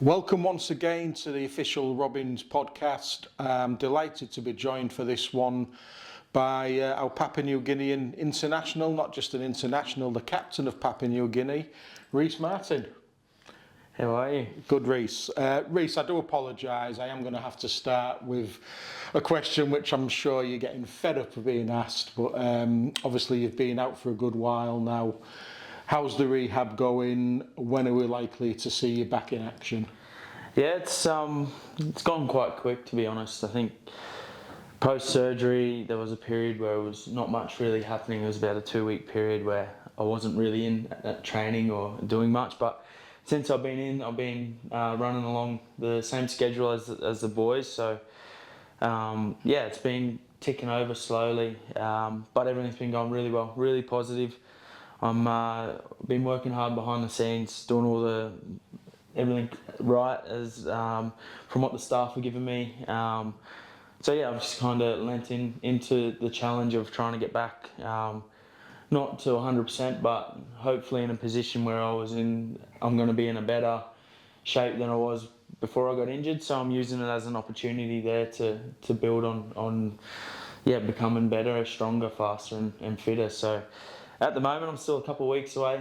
Welcome once again to the official Robins podcast. I'm delighted to be joined for this one by our Papua New Guinean international, not just an international, the captain of Papua New Guinea, Rhyse Martin. How are you? Good, Rhyse. Rhyse, I do apologise. I am going to have to start with a question which I'm sure you're getting fed up of being asked, but obviously you've been out for a good while now. How's the rehab going? When are we likely to see you back in action? Yeah, it's gone quite quick, to be honest. I think post-surgery there was a period where it was not much really happening. It was about a 2-week period where I wasn't really in training or doing much, but since I've been running along the same schedule as the boys, so yeah, it's been ticking over slowly, but everything's been going really well, really positive. I'm been working hard behind the scenes, doing everything right as from what the staff are giving me. So yeah, I've just kind of lent into the challenge of trying to get back, not to 100%, but hopefully in a position where I'm going to be in a better shape than I was before I got injured. So I'm using it as an opportunity there to build on becoming better, stronger, faster, and fitter. So. At the moment, I'm still a couple of weeks away,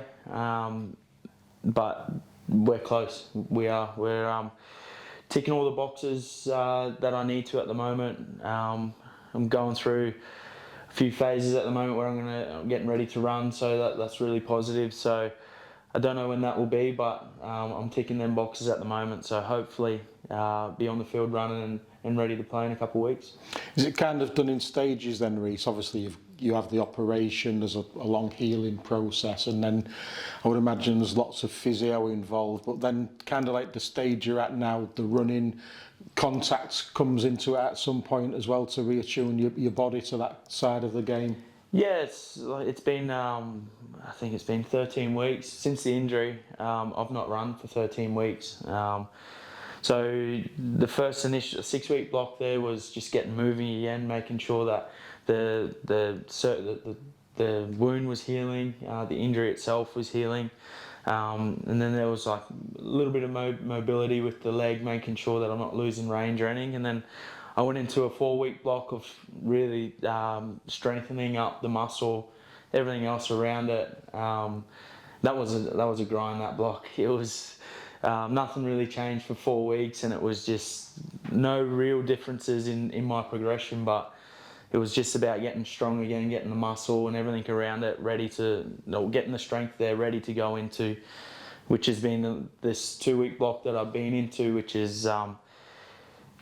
but we're close. We're ticking all the boxes that I need to at the moment. I'm going through a few phases at the moment where I'm getting ready to run, so that's really positive. So I don't know when that will be, but I'm ticking them boxes at the moment. So hopefully be on the field running and ready to play in a couple of weeks. Is it kind of done in stages then, Rhyse? Obviously you have the operation, there's a long healing process, and then I would imagine there's lots of physio involved, but then kind of like the stage you're at now, the running, contact comes into it at some point as well to reattune your body to that side of the game. Yeah, it's been I think it's been 13 weeks since the injury. I've not run for 13 weeks. So the first initial 6-week block there was just getting moving again, making sure that the wound was healing, the injury itself was healing, and then there was like a little bit of mobility with the leg, making sure that I'm not losing range or anything. And then I went into a 4-week block of really strengthening up the muscle, everything else around it. That was a grind, that block. It was. Nothing really changed for 4 weeks, and it was just no real differences in my progression, but it was just about getting strong again, getting the muscle and everything around it getting the strength there ready to go into, which has been this 2-week block that I've been into, which is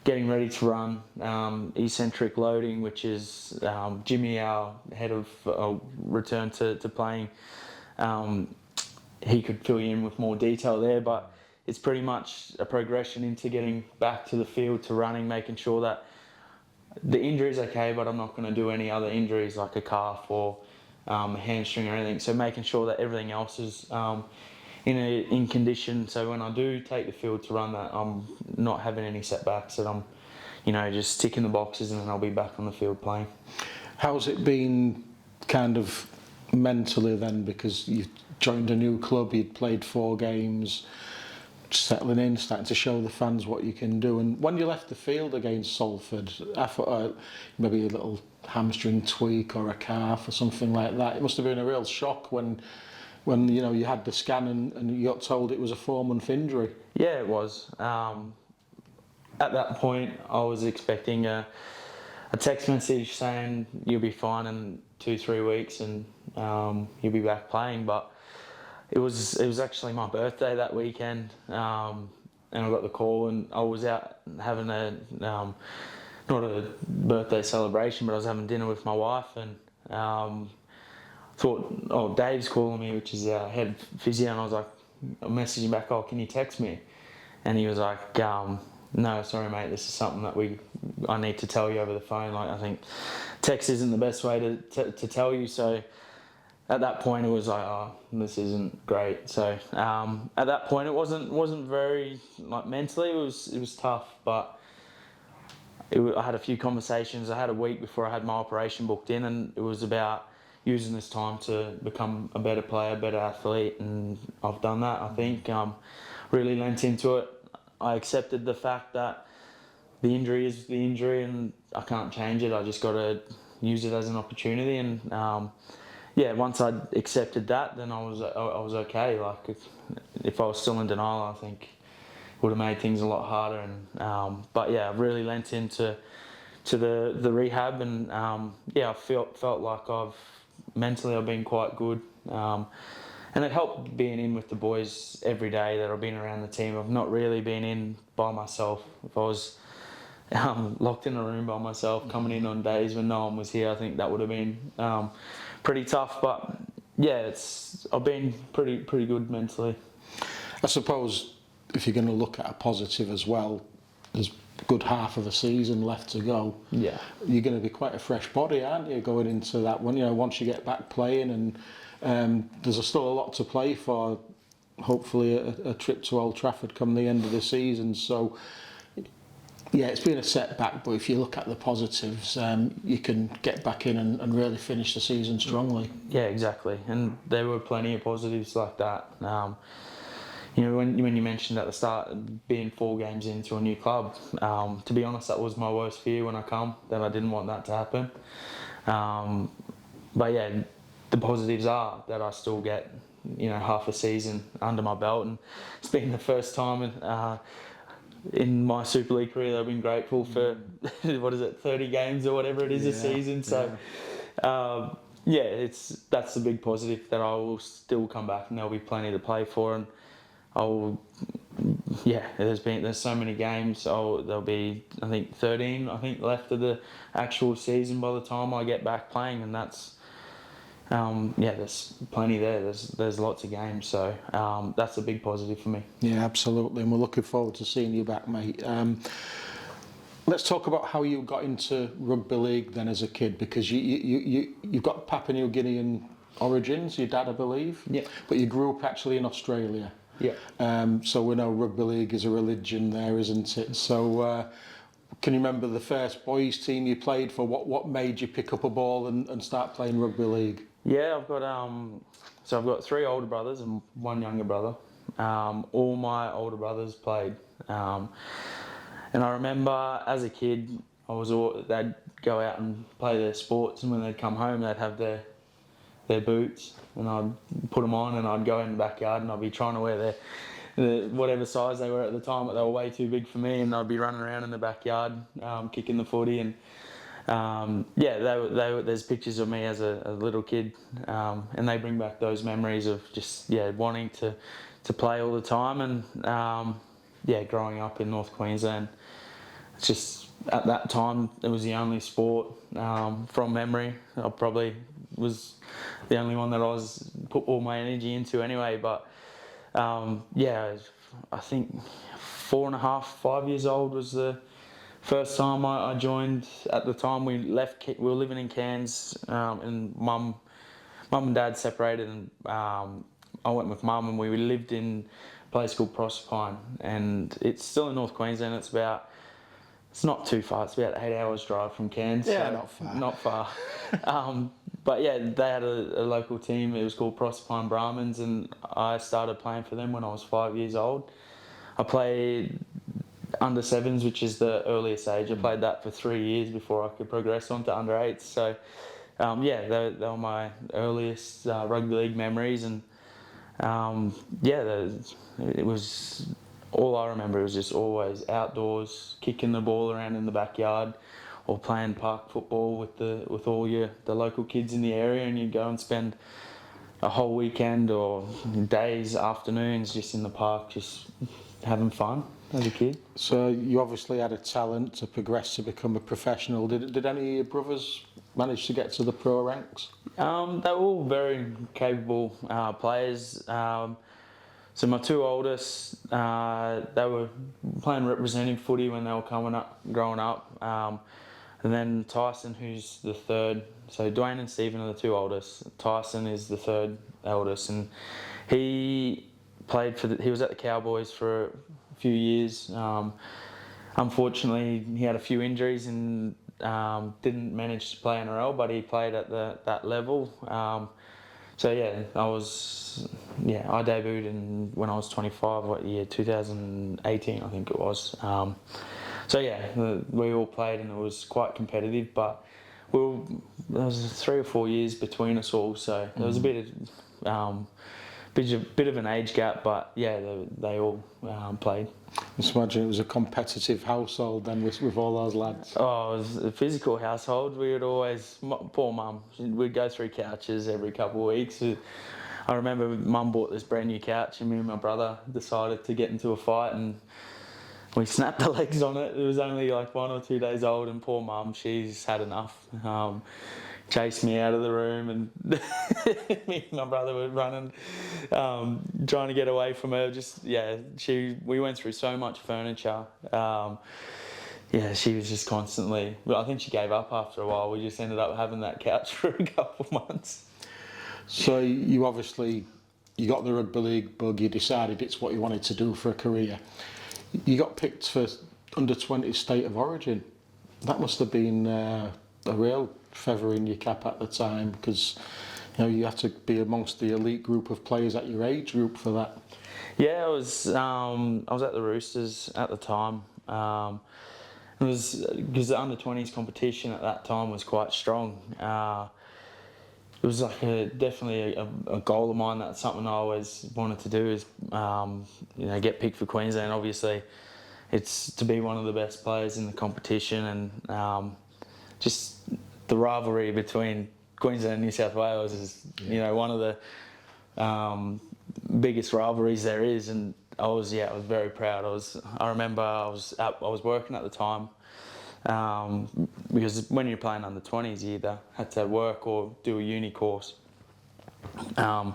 getting ready to run, eccentric loading, which is Jimmy, our head of return to playing. He could fill you in with more detail there, but it's pretty much a progression into getting back to the field, to running, making sure that the injury is okay, but I'm not going to do any other injuries like a calf or a hamstring or anything. So making sure that everything else is in condition. So when I do take the field to run, that I'm not having any setbacks, that I'm just ticking the boxes, and then I'll be back on the field playing. How's it been kind of mentally then, because you've joined a new club, you'd played 4 games, settling in, starting to show the fans what you can do, and when you left the field against Salford, I thought maybe a little hamstring tweak or a calf or something like that. It must have been a real shock when you had the scan and you got told it was a 4-month injury. Yeah, it was. At that point I was expecting a text message saying you'll be fine in 2-3 weeks and you'll be back playing, but it was actually my birthday that weekend, and I got the call, and I was out having not a birthday celebration, but I was having dinner with my wife, and thought, Dave's calling me, which is our head physio, and I was like, I'm messaging back, can you text me? And he was like, no, sorry mate, this is something that I need to tell you over the phone. Like, I think text isn't the best way to tell you, so at that point it was like, this isn't great. So at that point it wasn't very, like, mentally it was tough, but I had a few conversations. I had a week before I had my operation booked in, and it was about using this time to become a better player, better athlete, and I've done that. I think really lent into it. I accepted the fact that the injury is the injury and I can't change it. I just got to use it as an opportunity. And once I accepted that, then I was okay. Like if I was still in denial, I think it would have made things a lot harder. And I really lent into the rehab, and I felt like I've been quite good. And it helped being in with the boys every day that I've been around the team. I've not really been in by myself. If I was locked in a room by myself, coming in on days when no one was here, I think that would have been pretty tough. But yeah, I've been pretty good mentally. I suppose if you're going to look at a positive as well, there's a good half of the season left to go. Yeah, you're going to be quite a fresh body, aren't you, going into that one? Once you get back playing, and there's still a lot to play for. Hopefully, a trip to Old Trafford come the end of the season. So, yeah, it's been a setback, but if you look at the positives, you can get back in and really finish the season strongly. Yeah, exactly. And there were plenty of positives like that. When you mentioned at the start being 4 games into a new club, to be honest, that was my worst fear when I come, that I didn't want that to happen. But yeah, the positives are that I still get, half a season under my belt, and it's been the first time in my Super League career that I've been grateful for 30 games or whatever it is a season. So that's the big positive, that I will still come back and there'll be plenty to play for, and there's so many games. There'll be, I think, 13 left of the actual season by the time I get back playing, and that's there's plenty there. There's lots of games, so that's a big positive for me. Yeah, absolutely, and we're looking forward to seeing you back, mate. Let's talk about how you got into rugby league then as a kid, because you've got Papua New Guinean origins, your dad, I believe. Yeah. But you grew up actually in Australia. Yeah. So we know rugby league is a religion there, isn't it? So can you remember the first boys team you played for? What made you pick up a ball and start playing rugby league? Yeah, I've got 3 older brothers and 1 younger brother. All my older brothers played. And I remember as a kid, they'd go out and play their sports, and when they'd come home, they'd have their boots, and I'd put them on, and I'd go in the backyard, and I'd be trying to wear whatever size they were at the time, but they were way too big for me, and I'd be running around in the backyard, kicking the footy, and there's pictures of me as a little kid, and they bring back those memories of just wanting to play all the time, and growing up in North Queensland. It's just at that time it was the only sport from memory. I probably was the only one that I was put all my energy into anyway. But I think 4.5, 5 years old was the first time I joined. At the time we were living in Cairns, and mum and dad separated, and I went with mum, and we lived in a place called Proserpine, and it's still in North Queensland. It's not too far. It's about 8 hours drive from Cairns. Yeah, so not far. But yeah, they had a local team. It was called Proserpine Brahmins, and I started playing for them when I was 5 years old. I played under 7s, which is the earliest age. I played that for 3 years before I could progress on to under 8s. So they were my earliest rugby league memories, and it was all I remember. It was just always outdoors, kicking the ball around in the backyard, or playing park football with all the local kids in the area, and you'd go and spend a whole weekend or days, afternoons just in the park, just having fun as a kid. So you obviously had a talent to progress to become a professional. Did any of your brothers manage to get to the pro ranks? They were all very capable players. So my 2 oldest, they were playing representative footy when they were growing up. And then Tyson, who's the 3rd. So Dwayne and Stephen are the 2 oldest. Tyson is the 3rd eldest, and he played he was at the Cowboys for a few years. Unfortunately, he had a few injuries and didn't manage to play NRL, but he played at that level. So yeah, I debuted when I was 25, what year, 2018 I think it was. So yeah, we all played and it was quite competitive, but there was 3 or 4 years between us all, so there was a bit of an age gap, but yeah, they all played. Just imagine it was a competitive household then with all those lads. Oh, it was a physical household. We would always, poor mum, we'd go through couches every couple of weeks. I remember mum bought this brand new couch and me and my brother decided to get into a fight and we snapped the legs on it. It was only like 1 or 2 days old and poor mum, she's had enough. Chased me out of the room and me and my brother were running, trying to get away from her. We went through so much furniture. She was just constantly, I think she gave up after a while. We just ended up having that couch for a couple of months. So you got the rugby league bug, you decided it's what you wanted to do for a career. You got picked for under-20 state of origin. That must have been a real feather in your cap at the time, because you had to be amongst the elite group of players at your age group for that. Yeah, I was at the Roosters at the time. It was because the under-20s competition at that time was quite strong. It was like definitely a goal of mine. That's something I always wanted to do, is get picked for Queensland. Obviously, it's to be one of the best players in the competition, and just the rivalry between Queensland and New South Wales is one of the biggest rivalries there is, and I was very proud. I remember I was working at the time, because when you're playing under 20s you either had to work or do a uni course, I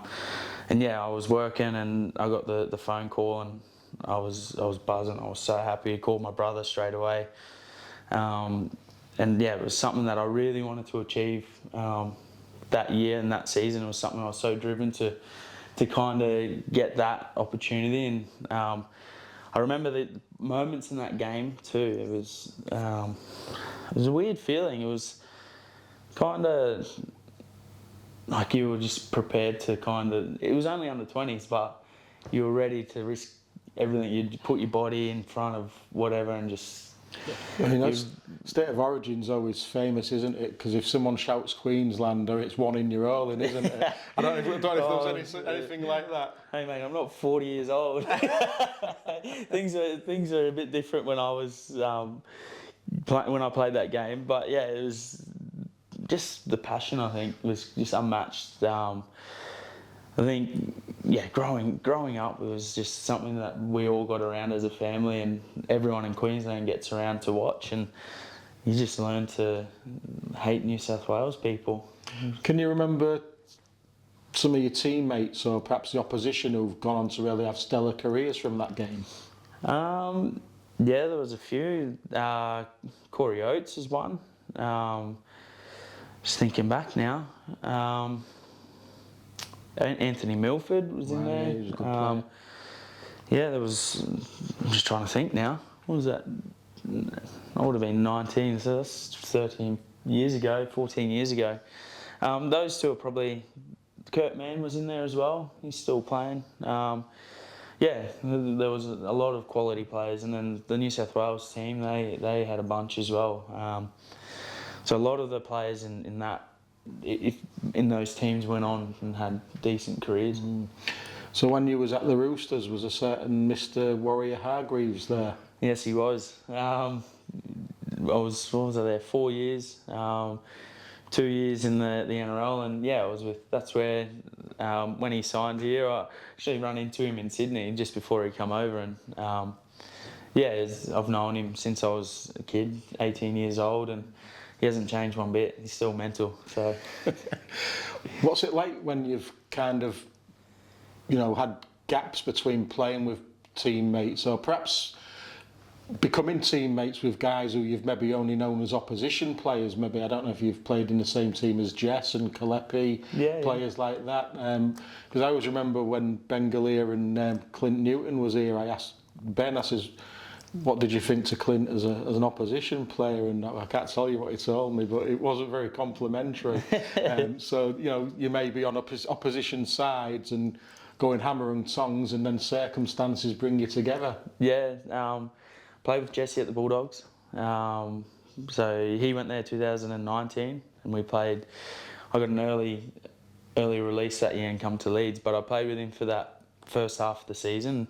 was working and I got the phone call and I was buzzing. I was so happy. I called my brother straight away, it was something that I really wanted to achieve that year and that season. It was something I was so driven to kind of get that opportunity. And I remember the moments in that game too. It was a weird feeling. It was kind of like you were just prepared to it was only under 20s, but you were ready to risk everything. You'd put your body in front of whatever and just... I mean, state of origin's always famous, isn't it? Because if someone shouts Queenslander, it's one in your all, isn't it? I don't know if there was anything like that. Hey mate, I'm not 40 years old. things are a bit different when I was when I played that game. But yeah, it was just the passion. I think was just unmatched. I think, growing up, it was just something that we all got around as a family, and everyone in Queensland gets around to watch, and you just learn to hate New South Wales people. Can you remember some of your teammates or perhaps the opposition who've gone on to really have stellar careers from that game? There was a few. Corey Oates is one. Just thinking back now. Anthony Milford was in there. He was a good player. There was... I'm just trying to think now. What was that? I would have been 19, so that's 13 years ago, 14 years ago. Those two are probably... Kurt Mann was in there as well. He's still playing. There was a lot of quality players, and then the New South Wales team, they had a bunch as well. So a lot of the players in those teams went on and had decent careers. So when you was at the Roosters, was a certain Mr. Warea-Hargreaves there? Yes, he was. I was there 4 years, 2 years in the NRL, and that's where when he signed here, I actually ran into him in Sydney just before he come over, and I've known him since I was a kid, 18 years old, and he hasn't changed one bit. He's still mental. So, what's it like when you've kind of, had gaps between playing with teammates, or perhaps becoming teammates with guys who you've maybe only known as opposition players? Maybe, I don't know if you've played in the same team as Jess and Kalepi, players like that. Because I always remember when Ben Galea and Clint Newton was here, I asked Ben, I says, what did you think to Clint as an opposition player? And I can't tell you what he told me, but it wasn't very complimentary. So, you may be on opposition sides and going hammer and tongs, and then circumstances bring you together. Yeah, played with Jesse at the Bulldogs. So he went there 2019, and we played. I got an early release that year and come to Leeds, but I played with him for that first half of the season.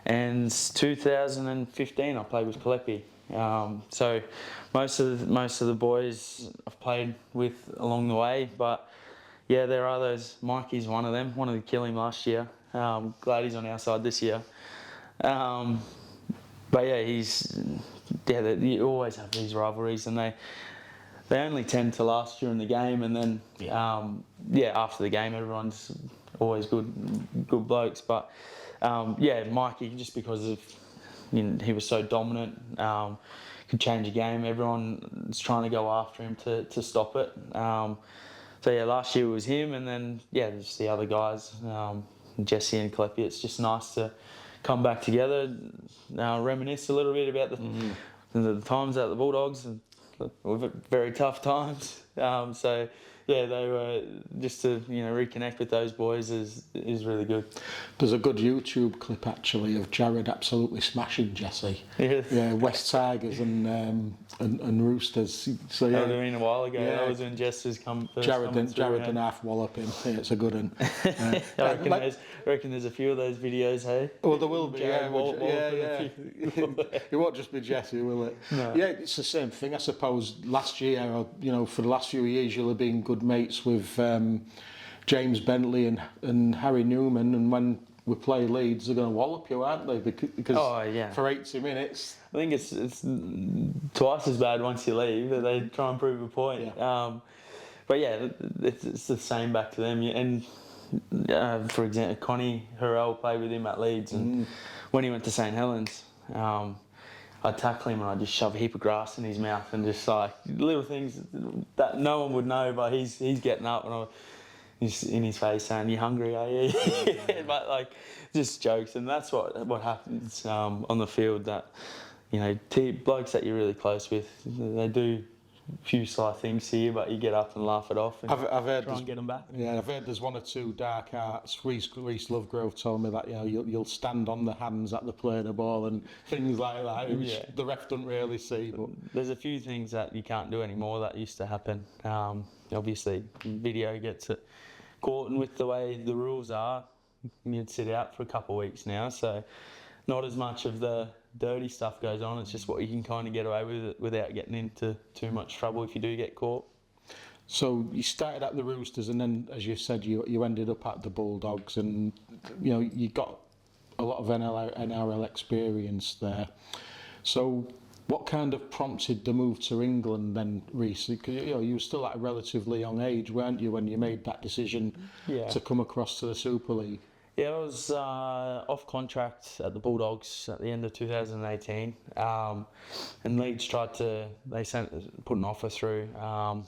And 2015, I played with Kalepi. So most of the boys I've played with along the way, but yeah, there are those. Mikey's one of them. Wanted to kill him last year. Glad he's on our side this year. But yeah, you always have these rivalries, and they only tend to last during the game, and then after the game, everyone's always good blokes. But Mikey, just because of he was so dominant, could change a game. Everyone's trying to go after him to stop it. So yeah, last year it was him, and then there's the other guys, Jesse and Kalepi. It's just nice to come back together, reminisce a little bit about the times at the Bulldogs, and very tough times. So yeah, they were just to reconnect with those boys is really good. There's a good YouTube clip actually of Jared absolutely smashing Jesse. Yeah, West Tigers and Roosters. So yeah, that was a while ago. Yeah. That was when Jess was Jared and half wallop him. Yeah, it's a good one. I reckon there's a few of those videos. Hey. Well, there will be. Jared It won't just be Jesse, will it? No. Yeah, it's the same thing. I suppose last year, or for the last few years, you'll have been good mates with James Bentley and Harry Newman, and when we play Leeds, they're going to wallop you, aren't they? Because for 80 minutes. I think it's twice as bad once you leave. They try and prove a point. Yeah. But yeah, it's the same back to them. And for example, Connie Hurrell played with him at Leeds, and when he went to St Helens, I'd tackle him and I'd just shove a heap of grass in his mouth, and just like little things that no one would know, but he's getting up and he's in his face saying, "You hungry, are you?" But like just jokes, and that's what happens on the field. That blokes that you're really close with, they do a few sly things to you, but you get up and laugh it off and I've heard try and get them back. Yeah, I've heard there's one or two dark arts. Rhys Lovegrove told me that you'll stand on the hands at the play the ball and things like that, which the ref doesn't really see. But there's a few things that you can't do anymore that used to happen. Obviously, video gets it caught, and with the way the rules are, you'd sit out for a couple of weeks now, so not as much of the dirty stuff goes on. It's just what you can kind of get away with it without getting into too much trouble if you do get caught. So you started at the Roosters, and then, as you said, you ended up at the Bulldogs, and you got a lot of NRL experience there. So what kind of prompted the move to England then, Rhys? Because you were still at a relatively young age, weren't you, when you made that decision to come across to the Super League? Yeah, I was off contract at the Bulldogs at the end of 2018, and Leeds put an offer through at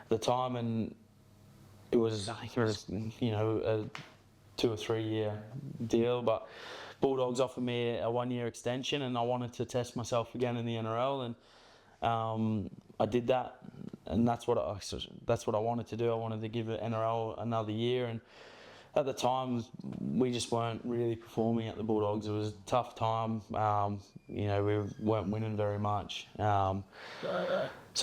the time, and I think it was a 2 or 3 year deal, but Bulldogs offered me a 1 year extension, and I wanted to test myself again in the NRL, and I did that, and that's what I wanted to do. I wanted to give the NRL another year, and at the time, we just weren't really performing at the Bulldogs. It was a tough time. We weren't winning very much. So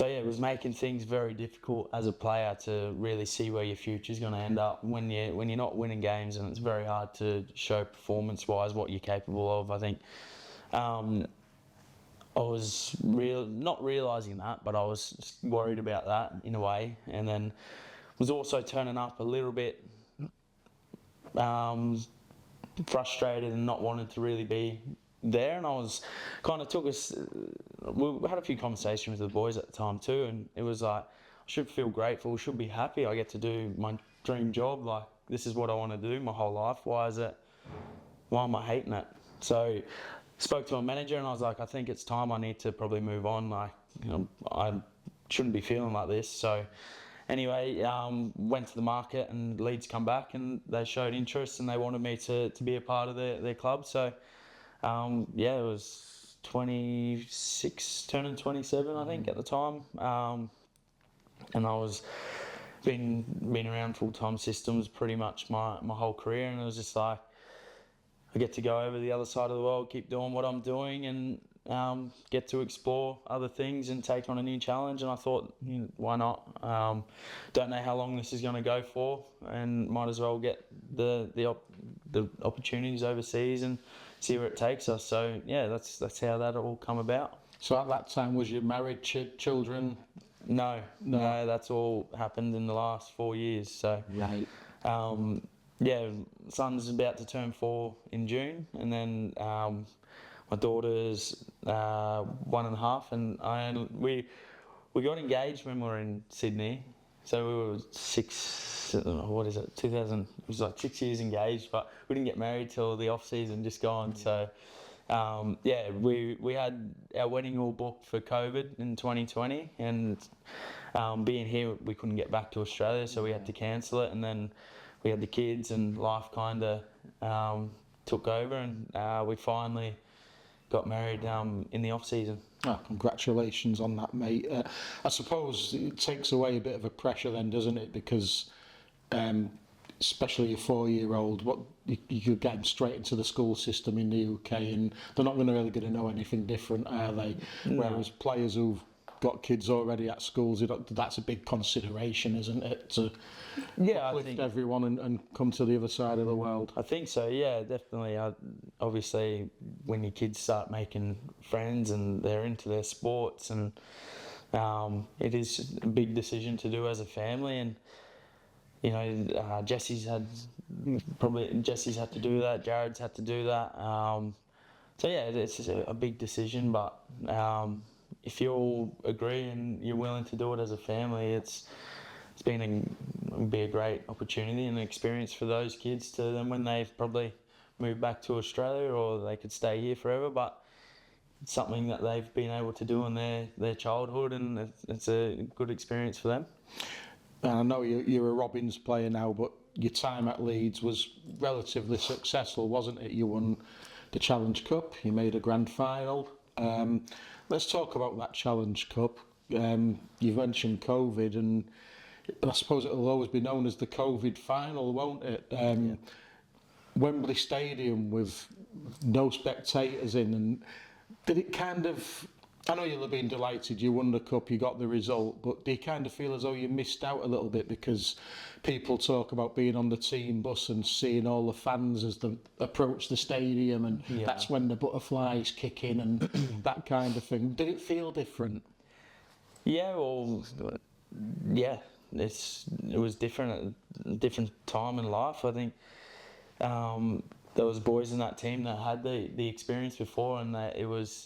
yeah, it was making things very difficult as a player to really see where your future's going to end up when you're not winning games, and it's very hard to show performance-wise what you're capable of. I think I was not realising that, but I was worried about that in a way, and then was also turning up a little bit frustrated and not wanting to really be there, and I was kind of we had a few conversations with the boys at the time too, and it was like, I should feel grateful, should be happy I get to do my dream job, like this is what I want to do my whole life. Why am I hating it? So spoke to my manager, and I was like, I think it's time, I need to probably move on, I shouldn't be feeling like this. So anyway, went to the market, and Leeds come back and they showed interest, and they wanted me to be a part of their club. So it was 26, turning 27, I think, at the time. And I was been around full-time systems pretty much my whole career, and it was just like, I get to go over the other side of the world, keep doing what I'm doing, and get to explore other things and take on a new challenge. And I thought, why not? Don't know how long this is going to go for, and might as well get the opportunities overseas and see where it takes us. So yeah, that's how that all come about. So at that time, was you married, children? No, that's all happened in the last 4 years. So Right. Yeah, son's about to turn 4 in June, and then my daughter's 1.5, and we got engaged when we were in Sydney. So we were 2000, it was like 6 years engaged, but we didn't get married till the off season just gone. So we had our wedding all booked for COVID in 2020, and being here we couldn't get back to Australia, so we had to cancel it. And then we had the kids, and life kind of took over, and we finally got married in the off season. Oh, congratulations on that, mate. I suppose it takes away a bit of a pressure then, doesn't it? Because especially a 4-year-old, you could get them straight into the school system in the UK, and they're not really going to know anything different, are they? No. Whereas players who've got kids already at schools, that's a big consideration, isn't it? To uplift everyone and come to the other side of the world. I think so, yeah, definitely. Obviously, when your kids start making friends and they're into their sports, and it is a big decision to do as a family. And Jesse's had to do that. Jared's had to do that. So yeah, it's just a big decision. But if you all agree and you're willing to do it as a family, it'll be a great opportunity and an experience for those kids to then when they've probably moved back to Australia, or they could stay here forever. But it's something that they've been able to do in their childhood, and it's a good experience for them. And I know you're a Robins player now, but your time at Leeds was relatively successful, wasn't it? You won the Challenge Cup, you made a grand final. Let's talk about that Challenge Cup. You've mentioned COVID, and I suppose it'll always be known as the COVID final, won't it? Yeah. Wembley Stadium with no spectators in, and did it kind of... I know you'll have been delighted, you won the cup, you got the result, but do you kind of feel as though you missed out a little bit, because people talk about being on the team bus and seeing all the fans as they approach the stadium, and that's when the butterflies kick in and that kind of thing. Did it feel different? Yeah, well, yeah, it was different at a different time in life. I think there was boys in that team that had the experience before, and that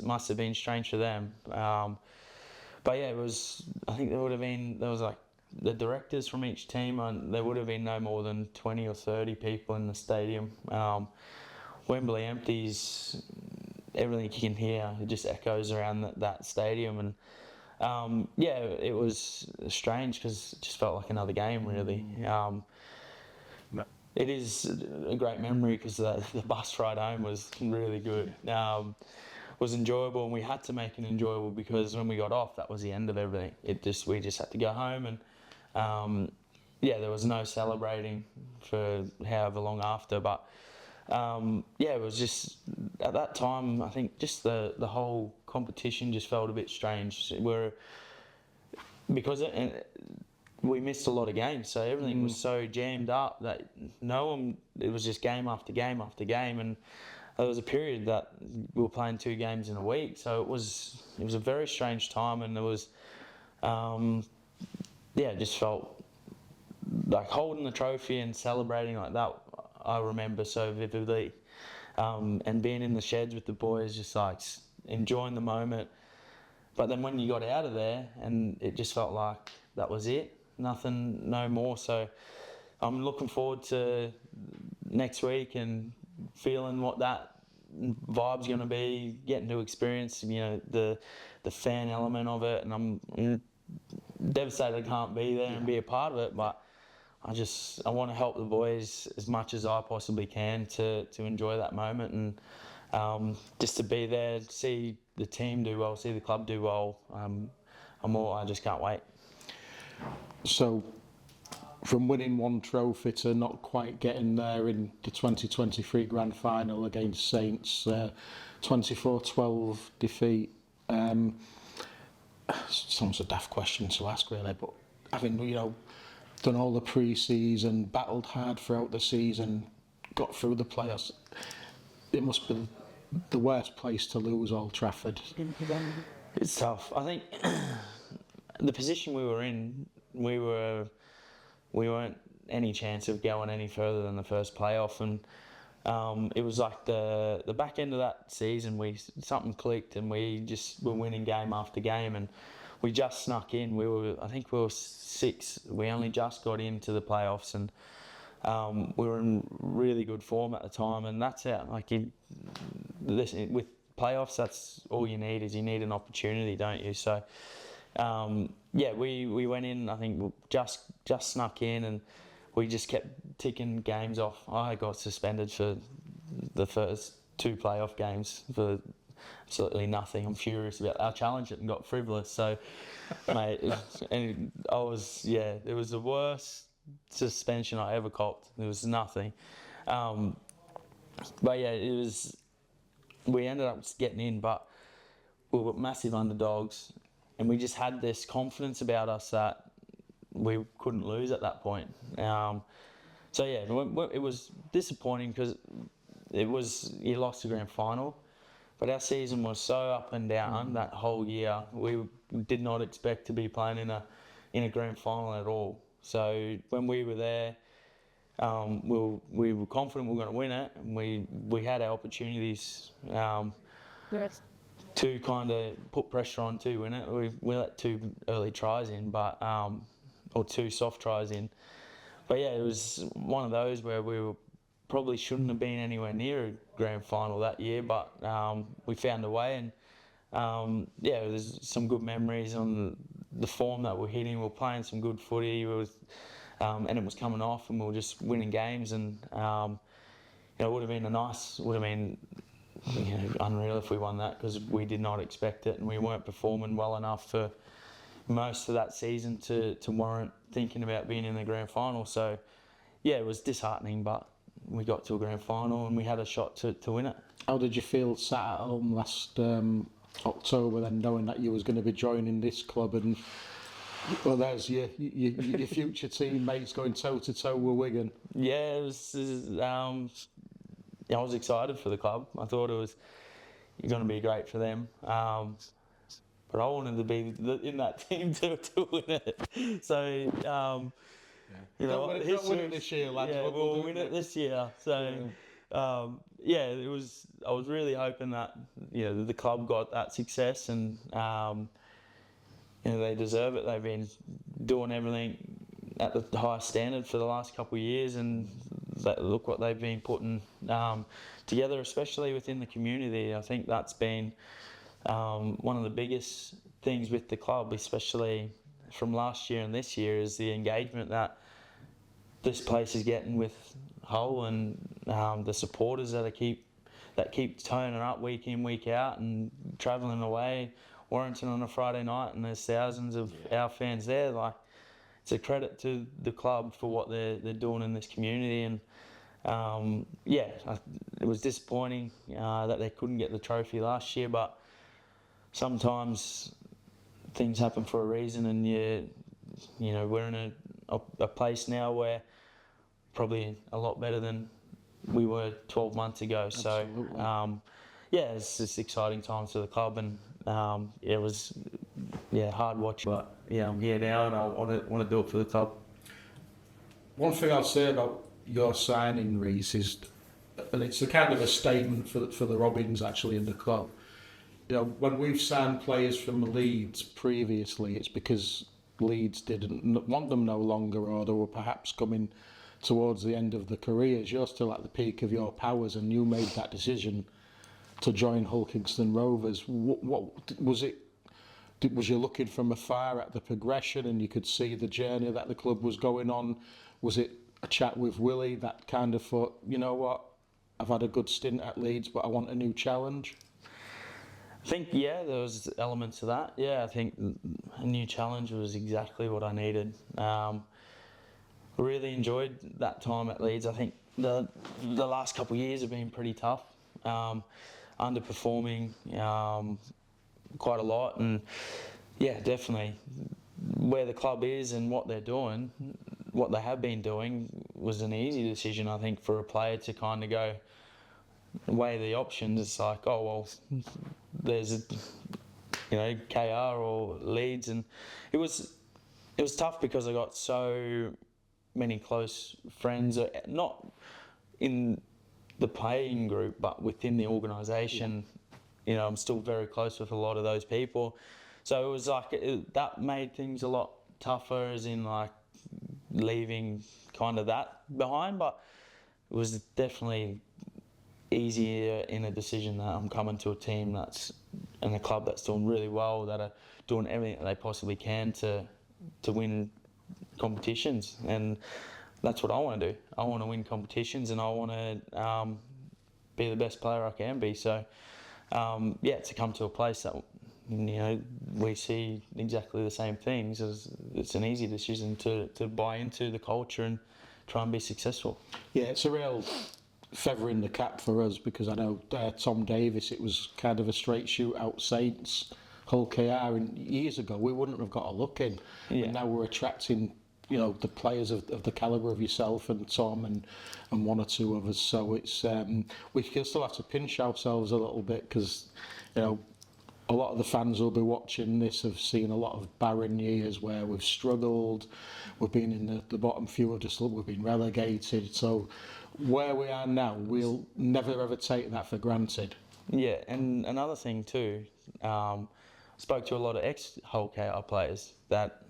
must have been strange for them. But yeah, I think there was like the directors from each team, and there would have been no more than 20 or 30 people in the stadium. Wembley empties, everything you can hear, it just echoes around that stadium. And it was strange because it just felt like another game, really. It is a great memory because the bus ride home was really good. Was enjoyable, and we had to make it enjoyable because when we got off, that was the end of everything. We just had to go home, and there was no celebrating for however long after. But it was just at that time, I think just the whole competition just felt a bit strange. We missed a lot of games, so everything was so jammed up that it was just game after game after game, and there was a period that we were playing 2 games in a week, so it was a very strange time. And there was it just felt like holding the trophy and celebrating like that, I remember so vividly, and being in the sheds with the boys, just like enjoying the moment. But then when you got out of there, and it just felt like that was it. Nothing, no more. So I'm looking forward to next week and feeling what that vibe's going to be, getting to experience, the fan element of it. And I'm devastated I can't be there and be a part of it, but I want to help the boys as much as I possibly can to enjoy that moment. just to be there, see the team do well, see the club do well, I just can't wait. So, from winning one trophy to not quite getting there in the 2023 grand final against Saints, 24-12 defeat. Sounds a daft question to ask, really, but having done all the pre-season, battled hard throughout the season, got through the playoffs, it must be the worst place to lose Old Trafford. It's tough. I think the position we were in, we weren't any chance of going any further than the first playoff, and it was like the back end of that season, something clicked, and we just were winning game after game, and we just snuck in. I think we were 6. We only just got into the playoffs, and we were in really good form at the time, and that's it. With playoffs, that's all you need an opportunity, don't you? So. We went in, I think just snuck in, and we just kept ticking games off. I got suspended for the first 2 playoff games for absolutely nothing. I'm furious about our challenge and got frivolous. So, mate, it was the worst suspension I ever copped. There was nothing. We ended up getting in, but we were massive underdogs. And we just had this confidence about us that we couldn't lose at that point. It was disappointing because you lost the grand final, but our season was so up and down that whole year. We did not expect to be playing in a grand final at all. So when we were there, we were confident we were going to win it, and we had our opportunities. To kind of put pressure on to win it. We let 2 early tries in, or 2 soft tries in. But yeah, it was one of those where probably shouldn't have been anywhere near a grand final that year, but we found a way, and there's some good memories on the form that we're hitting. We're playing some good footy, and it was coming off, and we were just winning games, and it would have been unreal if we won that, because we did not expect it, and we weren't performing well enough for most of that season to warrant thinking about being in the grand final. So it was disheartening, but we got to a grand final and we had a shot to win it. How did you feel sat at home last October then, knowing that you was going to be joining this club, and there's your future teammates going toe to toe with Wigan? Yeah, I was excited for the club. I thought it was going to be great for them. But I wanted to be in that team to win it. So, don't win it this year, lads. Yeah, we'll win it this year. So, it was. I was really hoping that the club got that success, and they deserve it. They've been doing everything at the highest standard for the last couple of years, and look what they've been putting together, especially within the community. I think that's been one of the biggest things with the club, especially from last year and this year, is the engagement that this place is getting with Hull, and the supporters that keep turning up week in, week out, and travelling away. Warrington on a Friday night, and there's thousands of our fans there. It's a credit to the club for what they're doing in this community, and it was disappointing that they couldn't get the trophy last year, but sometimes things happen for a reason, and we're in a place now where probably a lot better than we were 12 months ago. Absolutely. So it's just exciting times for the club, and it was hard watching, but I'm here now and I want to do it for the club. One thing I'll say about your signing, Rhys, is, and it's a kind of a statement for the Robins actually in the club. When we've signed players from Leeds previously, it's because Leeds didn't want them no longer, or they were perhaps coming towards the end of the careers. You're still at the peak of your powers, and you made that decision to join Hull Kingston Rovers. What was it? Was you looking from afar at the progression, and you could see the journey that the club was going on? Was it a chat with Willie that kind of thought, you know what, I've had a good stint at Leeds, but I want a new challenge? I think, yeah, there was elements of that. Yeah, I think a new challenge was exactly what I needed. Really enjoyed that time at Leeds. I think the last couple of years have been pretty tough. Underperforming quite a lot, and yeah, definitely where the club is and what they're doing, what they have been doing, was an easy decision, I think, for a player to kind of go weigh the options. It's like, oh well, there's KR or Leeds, and it was tough because I got so many close friends, not in the playing group, but within the organisation. I'm still very close with a lot of those people. So it was like, that made things a lot tougher, as in like leaving kind of that behind. But it was definitely easier in a decision that I'm coming to a team that's and a club that's doing really well, that are doing everything that they possibly can to win competitions. And that's what I want to do. I want to win competitions, and I want to be the best player I can be. So to come to a place that we see exactly the same things, it's an easy decision to buy into the culture and try and be successful. Yeah, it's a real feather in the cap for us, because I know Tom Davis, it was kind of a straight shootout, Saints, Hull KR, and years ago we wouldn't have got a look in. Yeah. And now we're attracting the players of the calibre of yourself and Tom and one or two of us. So it's we still have to pinch ourselves a little bit, because a lot of the fans will be watching this have seen a lot of barren years where we've struggled, we've been in the bottom few of the we've been relegated. So where we are now, we'll never ever take that for granted. Yeah, and another thing too, spoke to a lot of ex-Hull KR players that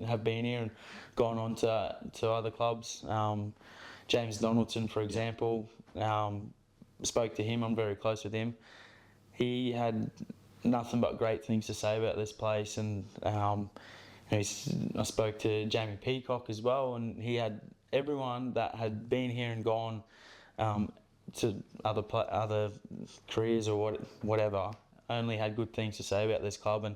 have been here and gone on to other clubs. James Donaldson, for example, spoke to him. I'm very close with him. He had nothing but great things to say about this place, and I spoke to Jamie Peacock as well, and he had everyone that had been here and gone to other careers or whatever, only had good things to say about this club. And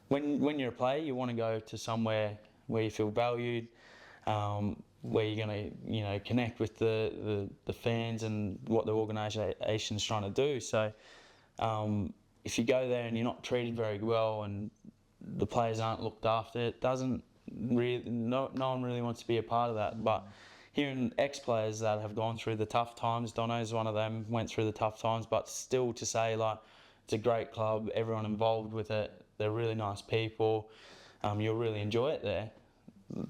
when you're a player, you want to go to somewhere where you feel valued, where you're going to connect with the fans and what the organisation's trying to do. So if you go there and you're not treated very well and the players aren't looked after, it doesn't really, no one really wants to be a part of that. But hearing ex-players that have gone through the tough times, Dono's one of them, went through the tough times, but still to say like, it's a great club, everyone involved with it, they're really nice people, you'll really enjoy it there,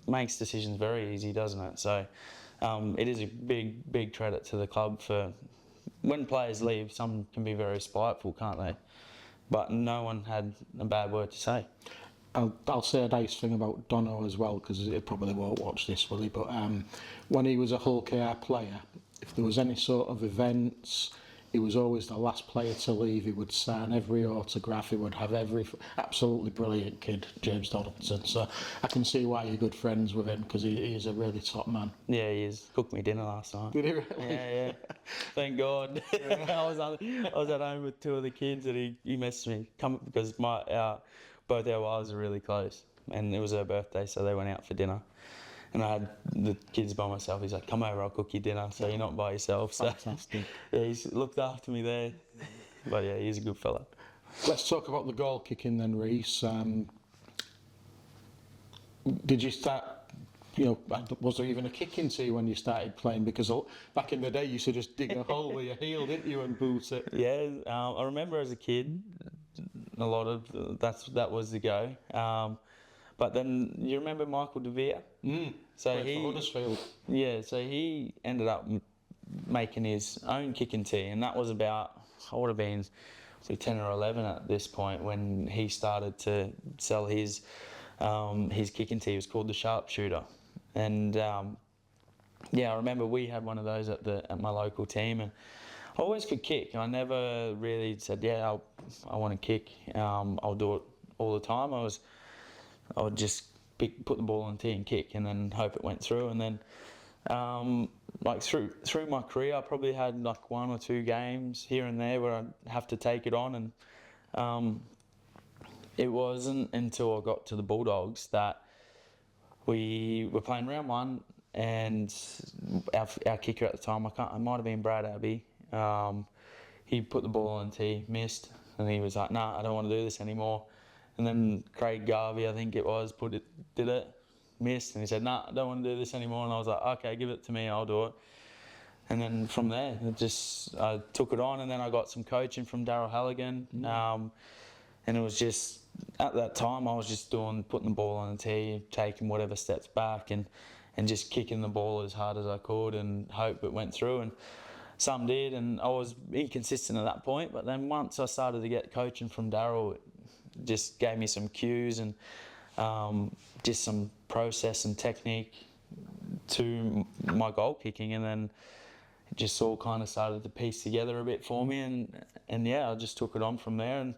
makes decisions very easy, doesn't it? So it is a big credit to the club for when players leave. Some can be very spiteful, can't they? But no one had a bad word to say. I'll say a nice thing about Dono as well, because he probably won't watch this, will he? But when he was a Hull KR player, if there was any sort of events, he was always the last player to leave. He would sign every autograph. He would have absolutely brilliant kid, James Donaldson. So I can see why you're good friends with him, because he is a really top man. Yeah, he is. Cooked me dinner last night. Did he really? Yeah. Thank God. Yeah. I was at home with two of the kids, and he messaged me because both our wives are really close, and it was her birthday, so they went out for dinner. And I had the kids by myself. He's like, come over, I'll cook you dinner, so you're not by yourself. So, fantastic. Yeah, he's looked after me there. But yeah, he's a good fella. Let's talk about the goal kicking then, Rhys. Did you start, was there even a kicking to you when you started playing? Because back in the day, you used to just dig a hole with your heel, didn't you, and boot it? Yeah, I remember as a kid, a lot of that was the go. But then you remember Michael DeVere? So for Huddersfield. Yeah, so he ended up making his own kicking tee, and that was about, I would have been 10 or 11 at this point when he started to sell his kicking tee. It was called the Sharpshooter, and I remember we had one of those at my local team, and I always could kick. I never really said, I want to kick. I'll do it all the time. I would just put the ball on tee and kick, and then hope it went through. And then like through my career, I probably had like 1 or 2 games here and there where I'd have to take it on, and it wasn't until I got to the Bulldogs that we were playing round 1, and our kicker at the time, it might have been Brad Abbey. He put the ball on tee, missed, and he was like, "Nah, I don't want to do this anymore." And then Craig Garvey, I think it was, did it, missed, and he said, "Nah, I don't want to do this anymore." And I was like, "Okay, give it to me, I'll do it." And then from there, I took it on, and then I got some coaching from Daryl Halligan. And it was just, at that time, I was just putting the ball on the tee, taking whatever steps back, and just kicking the ball as hard as I could and hope it went through. And some did, and I was inconsistent at that point. But then once I started to get coaching from Daryl, it just gave me some cues and just some process and technique to my goal kicking, and then it just all kind of started to piece together a bit for me, and yeah, I just took it on from there, and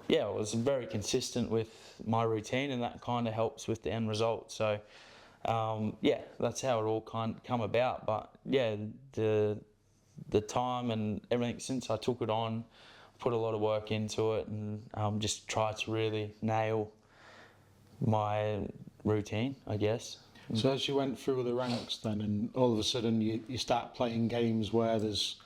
yeah, I was very consistent with my routine, and that kind of helps with the end result. So yeah, that's how it all come about. But yeah, the time and everything since I took it on, put a lot of work into it, and just tried to really nail my routine, I guess. So as you went through the ranks then, and all of a sudden you start playing games where there's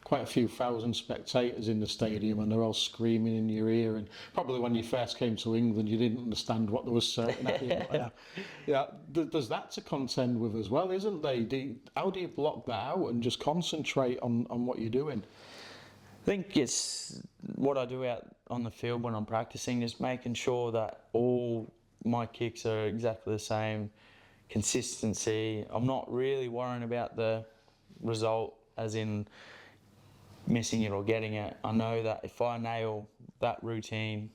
quite a few thousand spectators in the stadium and they're all screaming in your ear, and probably when you first came to England you didn't understand what they were saying at you. Yeah, there's that to contend with as well, isn't there? How do you block that out and just concentrate on what you're doing? I think it's what I do out on the field when I'm practicing, just making sure that all my kicks are exactly the same, consistency. I'm not really worrying about the result, as in missing it or getting it. I know that if I nail that routine,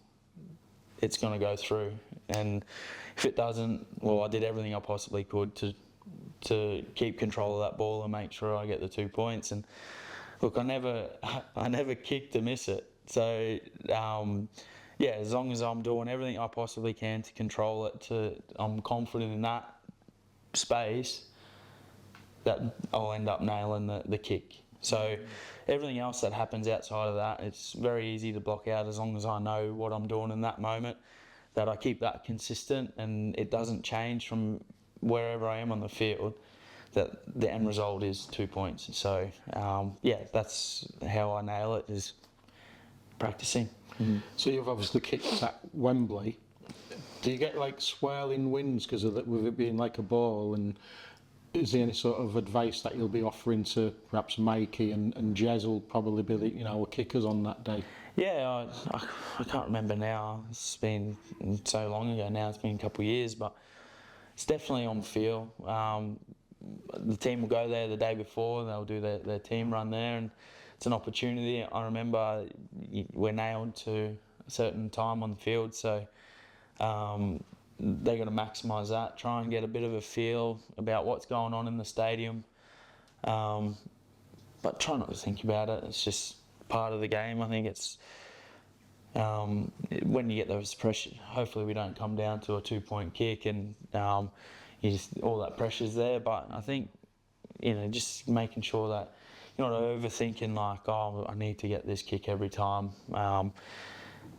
it's going to go through, and if it doesn't, well, I did everything I possibly could to keep control of that ball and make sure I get the 2 points. And look, I never kicked to miss it. So yeah, as long as I'm doing everything I possibly can to control it, I'm confident in that space that I'll end up nailing the kick. So everything else that happens outside of that, it's very easy to block out, as long as I know what I'm doing in that moment, that I keep that consistent and it doesn't change from wherever I am on the field, that the end result is 2 points. So yeah, that's how I nail it, is practicing. So you've obviously kicked at Wembley. Do you get like swirling winds because of with it being like a ball, and is there any sort of advice that you'll be offering to perhaps Mikey and Jez will probably be the kickers on that day? Yeah, I can't remember now. It's been so long ago now. It's been a couple of years, but it's definitely on feel. The team will go there the day before. They'll do their team run there, and it's an opportunity. I remember we're nailed to a certain time on the field, so they're going to maximise that, try and get a bit of a feel about what's going on in the stadium, but try not to think about it. It's just part of the game. I think it's when you get those pressure, hopefully we don't come down to a 2-point kick and all that pressure's there. But I think just making sure that you're not overthinking like, oh, I need to get this kick every time.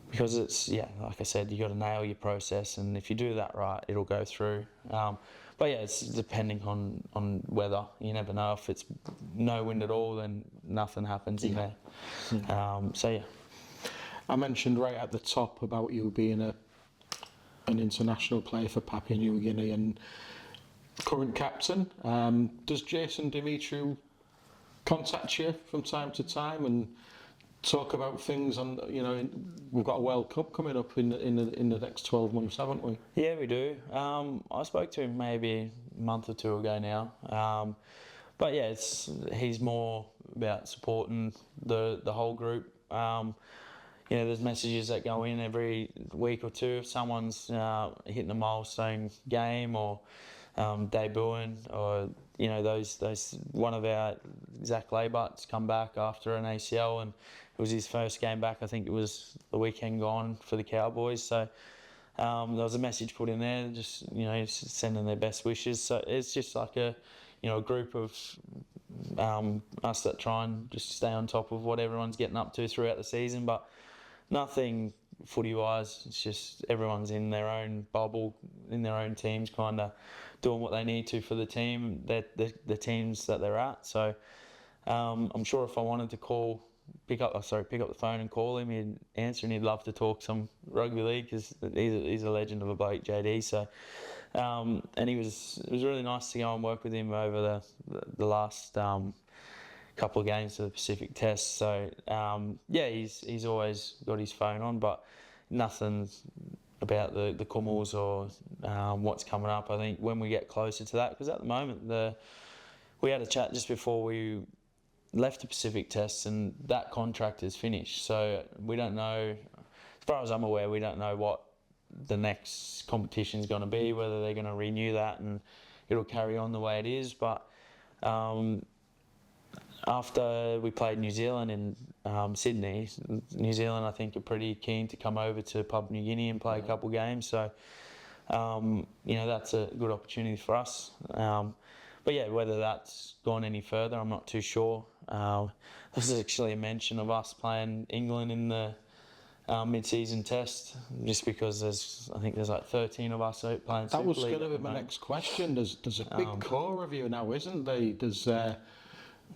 Because it's, like I said, you got to nail your process, and if you do that right, it'll go through. But yeah, it's depending on weather. You never know. If it's no wind at all, then nothing happens in there. So yeah. I mentioned right at the top about you being an international player for Papua New Guinea and current captain. Does Jason Dimitriou contact you from time to time and talk about things we've got a World Cup coming up in the next 12 months, haven't we? Yeah, we do. I spoke to him maybe a month or two ago now. But yeah, he's more about supporting the whole group. There's messages that go in every week or two if someone's hitting a milestone game or debuting, or those one of our Zach Laybut's come back after an ACL, and it was his first game back. I think it was the weekend gone for the Cowboys. So there was a message put in there, just sending their best wishes. So it's just like a a group of us that try and just stay on top of what everyone's getting up to throughout the season, but nothing footy-wise. It's just everyone's in their own bubble, in their own teams, kind of doing what they need to for the team, the teams that they're at. So I'm sure if I wanted to pick up the phone and call him, he'd answer, and he'd love to talk some rugby league, because he's a legend of a bloke, JD. So and it was really nice to go and work with him over the last couple of games of the Pacific Test. So he's always got his phone on, but nothing about the Kummels or what's coming up. I think when we get closer to that, because at the moment we had a chat just before we left the Pacific Test, and that contract is finished. So we don't know, as far as I'm aware, we don't know what the next competition is going to be, whether they're going to renew that and it'll carry on the way it is. But after we played New Zealand in Sydney, New Zealand, I think, are pretty keen to come over to Papua New Guinea and play a couple of games. So, that's a good opportunity for us. But yeah, whether that's gone any further, I'm not too sure. There's actually a mention of us playing England in the mid-season test, just because I think there's like 13 of us out playing Super That was League going to be my next question. There's a big core of you now, isn't there? There's the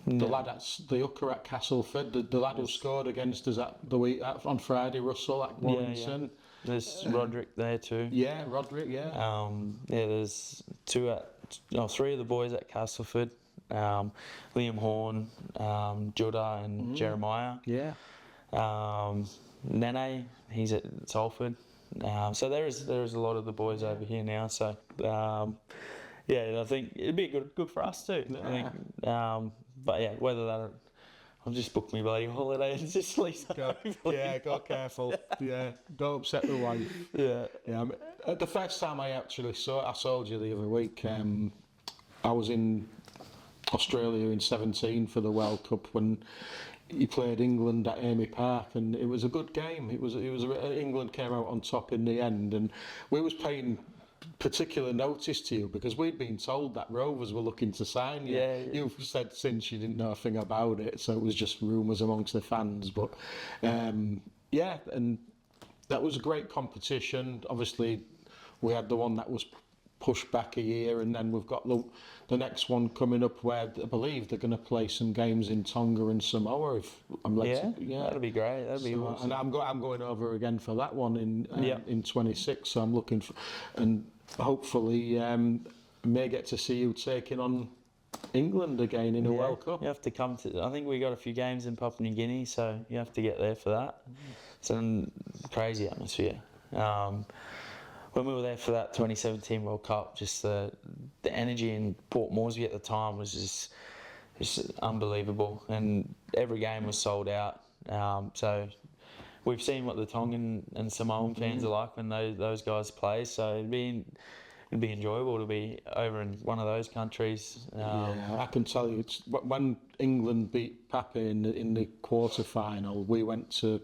lad the hooker at Castleford, the lad who scored against us on Friday, Russell at Warrington. Yeah. There's Roderick there too. Yeah, Roderick. Yeah. There's three of the boys at Castleford. Liam Horn, Judah, and Jeremiah. Yeah. Nene, he's at Salford. So there is a lot of the boys over here now. So I think it'd be good for us too. Yeah. I think, but yeah, whether that, I've just booked me bloody holiday and just sleep. Go careful. Yeah, don't upset the wife. Yeah. The first time I actually I told you the other week, I was in Australia in 2017 for the World Cup when he played England at Amy Park, and it was a good game. It was England came out on top in the end, and we was paying particular notice to you because we'd been told that Rovers were looking to sign you. Yeah. You've said since you didn't know a thing about it, so it was just rumours amongst the fans. But and that was a great competition. Obviously, we had the one that was pushed back a year, and then we've got the next one coming up where I believe they're going to play some games in Tonga and Samoa. If I'm that'd be great. That'd be awesome. And I'm going over again for that one in 26. So I'm looking for, and hopefully may get to see you taking on England again in a World Cup. You have to come to. I think we got a few games in Papua New Guinea, so you have to get there for that. It's a crazy atmosphere. When we were there for that 2017 World Cup, just the energy in Port Moresby at the time was just unbelievable, and every game was sold out. So we've seen what the Tongan and Samoan fans are like when those guys play. So it'd be enjoyable to be over in one of those countries. I can tell you, it's when England beat Papua in the quarter final, we went to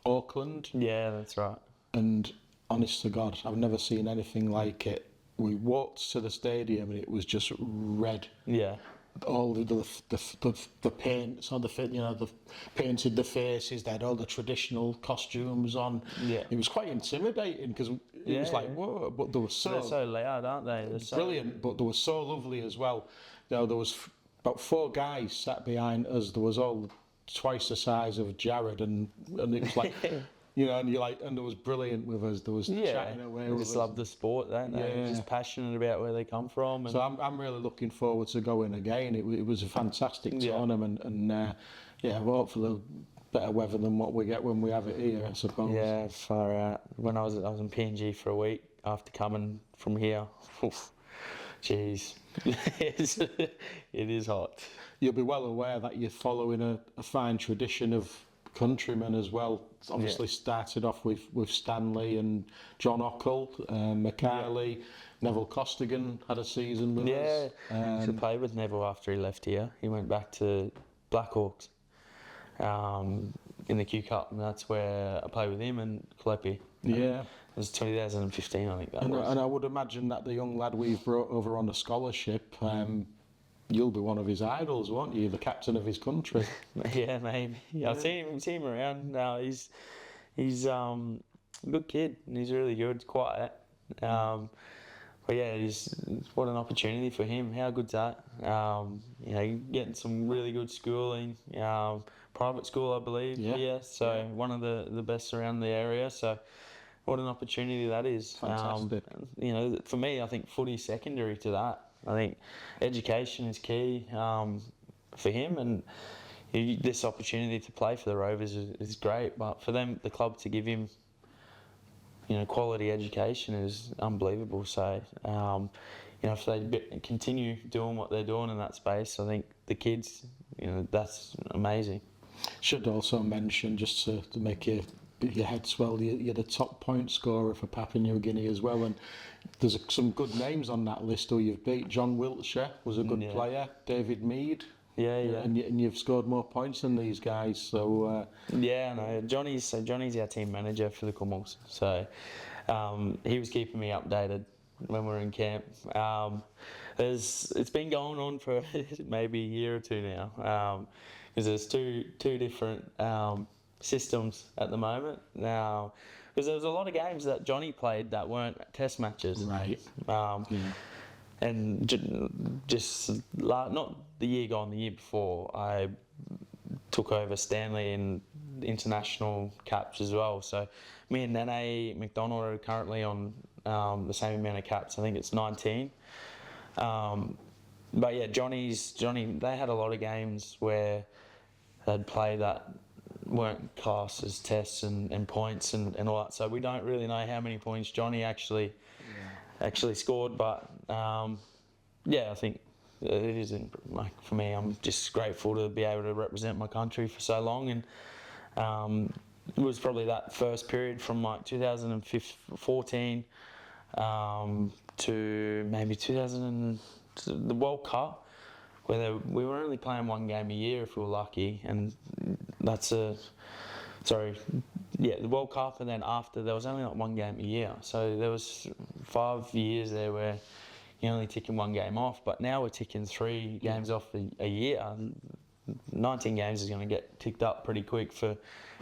Auckland. Yeah, that's right. And honest to God, I've never seen anything like it. We walked to the stadium and it was just red. Yeah. All the paints on the painted the faces. They had all the traditional costumes on. Yeah. It was quite intimidating because it was like whoa, but they were they're so loud, aren't they? They're brilliant, but they were so lovely as well. There was about 4 guys sat behind us. There was all twice the size of Jared, and it was like. And you're like, and it was brilliant with us. There was chatting away with us. They just love the sport, don't they? Yeah. Just passionate about where they come from. And so I'm really looking forward to going again. It was a fantastic tournament, and hopefully better weather than what we get when we have it here, I suppose. Yeah, far out. When I was in PNG for a week after coming from here, jeez, it is hot. You'll be well aware that you're following a fine tradition of countrymen as well. It's obviously started off with Stanley and John Ockle, McCarley, Neville Costigan had a season with us. Yeah, he played with Neville after he left here. He went back to Blackhawks in the Q Cup, and that's where I played with him and Kleppy. Yeah. It was 2015, I think that was. And I would imagine that the young lad we've brought over on a scholarship, Yeah. be one of his idols, won't you? The captain of his country. Yeah, maybe. Yeah. I've seen him around. He's a good kid, and he's really good, quiet. But yeah, what an opportunity for him. How good's that? Getting some really good schooling, private school, I believe. Yeah. So one of the best around the area. So what an opportunity that is. Fantastic. For me, I think footy's secondary to that. I think education is key for him, and this opportunity to play for the Rovers is great. But for them, the club to give him quality education is unbelievable. So, if they continue doing what they're doing in that space, I think the kids, that's amazing. Should also mention, just to make your head swell, you're the top point scorer for Papua New Guinea as well, and there's some good names on that list who you've beat. John Wiltshire was a good player. David Mead. Yeah. And you've scored more points than these guys, so... Yeah, I know. Johnny's our team manager for the Kumals, so he was keeping me updated when we were in camp. It's been going on for maybe a year or two now, because there's two different systems at the moment now, because there was a lot of games that Johnny played that weren't test matches. Right. And just not the year gone, the year before, I took over Stanley in international caps as well. So me and Nene McDonald are currently on the same amount of caps. I think it's 19. But yeah, Johnny, they had a lot of games where they'd play that weren't classed as tests and points and all that. So we don't really know how many points Johnny actually scored, but I think it is for me. I'm just grateful to be able to represent my country for so long, and it was probably that first period from 2014 to maybe the World Cup, where we were only playing one game a year if we were lucky, and the World Cup, and then after there was only one game a year, so there was 5 years there where you're only ticking one game off, but now we're ticking 3 games off a year. 19 games is going to get ticked up pretty quick for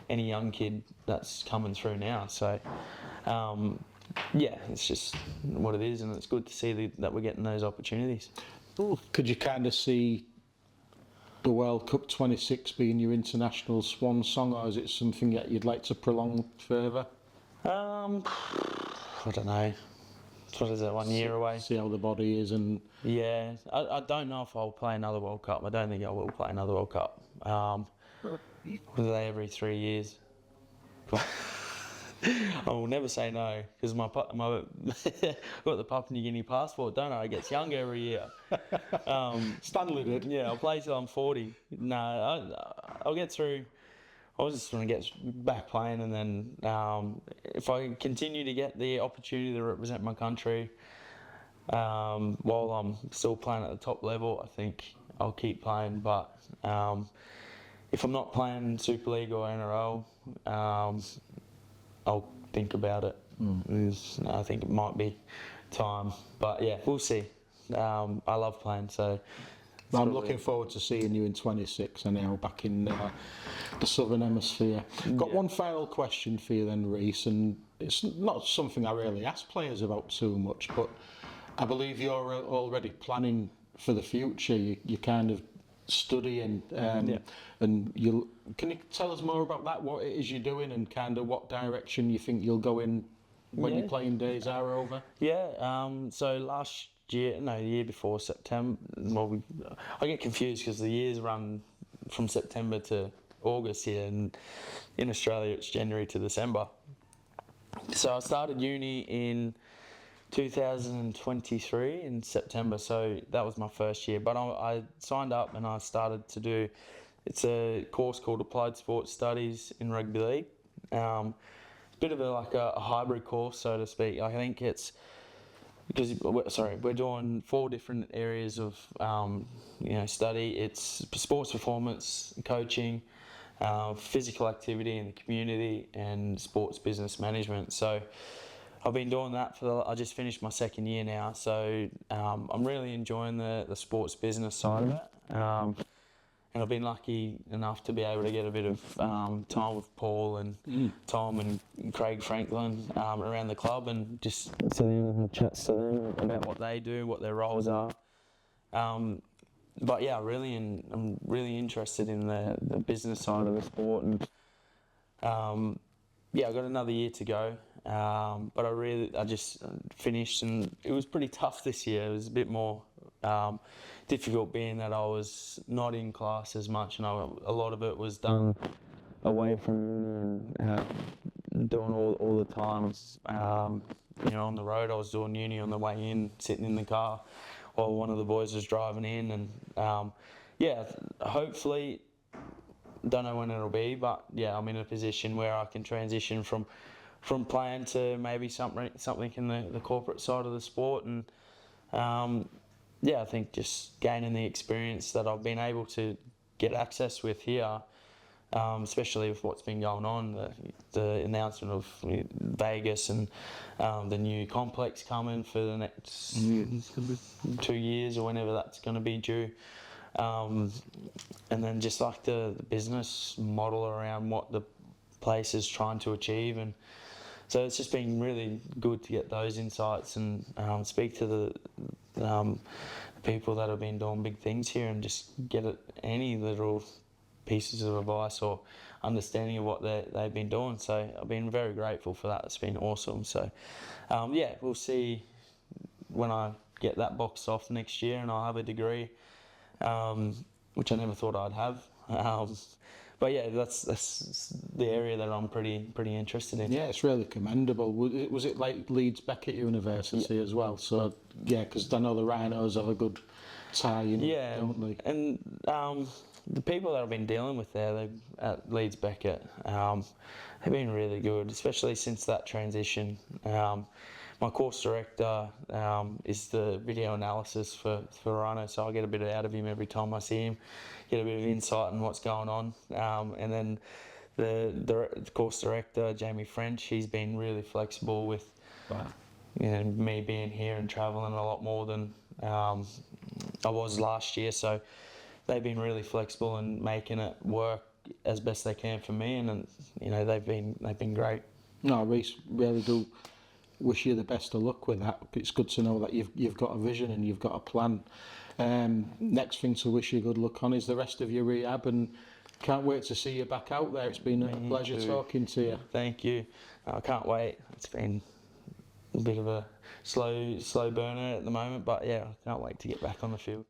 any young kid that's coming through now. So it's just what it is, and it's good to see that we're getting those opportunities. Could you kind of see the World Cup 26 being your international swan song, or is it something that you'd like to prolong further? I don't know. What is it, 1 year away? See how the body is, and... Yeah, I don't know if I'll play another World Cup. I don't think I will play another World Cup. Were they every 3 years? I will never say no, because I've got the Papua New Guinea passport, don't I? It gets younger every year. Stanley did. Yeah, I'll play till I'm 40. No, I'll get through. I was just going to get back playing, and then if I continue to get the opportunity to represent my country while I'm still playing at the top level, I think I'll keep playing. But if I'm not playing Super League or NRL, I'll think about it. I think it might be time, but yeah, we'll see. I love playing, so... I'm looking forward to seeing you in 26 anyhow, back in the Southern Hemisphere. Got one final question for you then, Rhys, and it's not something I really ask players about too much, but I believe you're already planning for the future. You're kind of studying, and can you tell us more about that, what it is you're doing, and kind of what direction you think you'll go in when your playing days are over? So the year before September. Well, I get confused because the years run from September to August here, and in Australia it's January to December. So I started uni in 2023 in September, so that was my first year. But I signed up and I started to do, it's a course called Applied Sports Studies in Rugby League. It's a bit of a hybrid course, so to speak. I think it's because we're doing 4 different areas of study. It's sports performance, coaching, physical activity in the community, and sports business management. So I've been doing that I just finished my second year now, so I'm really enjoying the sports business side of it. And I've been lucky enough to be able to get a bit of time with Paul and Tom and Craig Franklin around the club, and just sit down and have chats to them about what they do, what their roles are. But yeah, I'm really interested in the business side of the sport, and yeah, I've got another year to go. But I just finished, and it was pretty tough this year. It was a bit more difficult, being that I was not in class as much, and a lot of it was done away from and doing all the times. On the road, I was doing uni on the way in, sitting in the car while one of the boys was driving in, and hopefully, don't know when it'll be, but yeah, I'm in a position where I can transition from playing to maybe something in the corporate side of the sport, and I think just gaining the experience that I've been able to get access with here, especially with what's been going on, the announcement of Vegas and the new complex coming for the next 2 years or whenever that's going to be due. And then just like the business model around what the place is trying to achieve, and so it's just been really good to get those insights and speak to the people that have been doing big things here, and just get any little pieces of advice or understanding of what they've been doing. So I've been very grateful for that. It's been awesome. So we'll see when I get that boxed off next year and I'll have a degree, which I never thought I'd have. But yeah, that's the area that I'm pretty interested in. Yeah, it's really commendable. Was it like Leeds Beckett University as well? So yeah, because I know the Rhinos have a good tie in, don't they? And the people that I've been dealing with there, at Leeds Beckett, they've been really good, especially since that transition. My course director is the video analysis for Rhino, so I get a bit out of him every time I see him, get a bit of insight on what's going on. And then the course director, Jamie French, he's been really flexible with me being here and travelling a lot more than I was last year. So they've been really flexible and making it work as best they can for me, and they've been great. No, Rhys, really do wish you the best of luck with that. It's good to know that you've got a vision and you've got a plan. Next thing to wish you good luck on is the rest of your rehab, and can't wait to see you back out there. It's been a pleasure talking to you. Thank you. I can't wait. It's been a bit of a slow burner at the moment, but yeah, I can't wait to get back on the field.